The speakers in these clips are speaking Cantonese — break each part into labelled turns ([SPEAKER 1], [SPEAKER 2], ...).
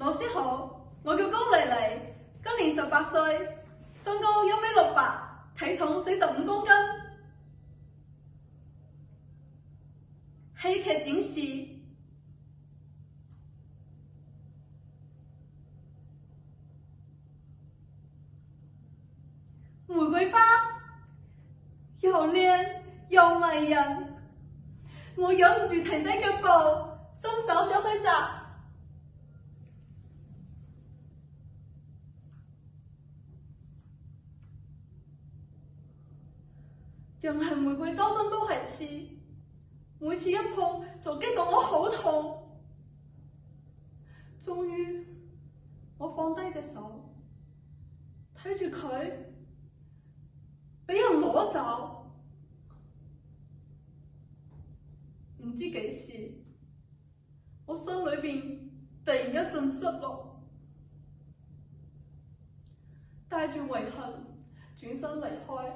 [SPEAKER 1] 老師好，我叫高麗麗，今年18歲，身高1米68，體重45公斤。戲劇展示。玫瑰花又靚又迷人，我忍唔住停低腳步，伸手想去摘。人係玫瑰，周身都係刺，每次一碰就激到我好痛。終於，我放低隻手，睇住佢俾人攞走。唔知幾時，我心裏邊突然一陣失落，帶住遺憾轉身離開。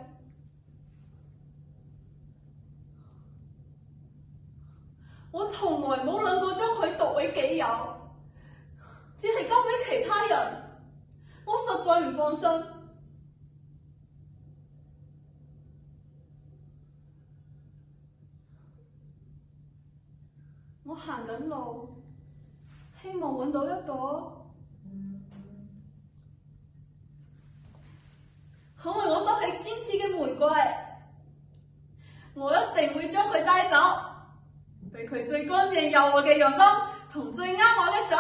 [SPEAKER 1] 我從來冇諗過將佢獨為己有，只係交俾其他人，我實在唔放心。我行緊路，希望揾到一朵肯為我收起尖刺嘅玫瑰，我一定會將佢帶走，俾佢最乾淨柔和嘅陽光同最啱我嘅水。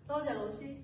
[SPEAKER 1] 多謝老師。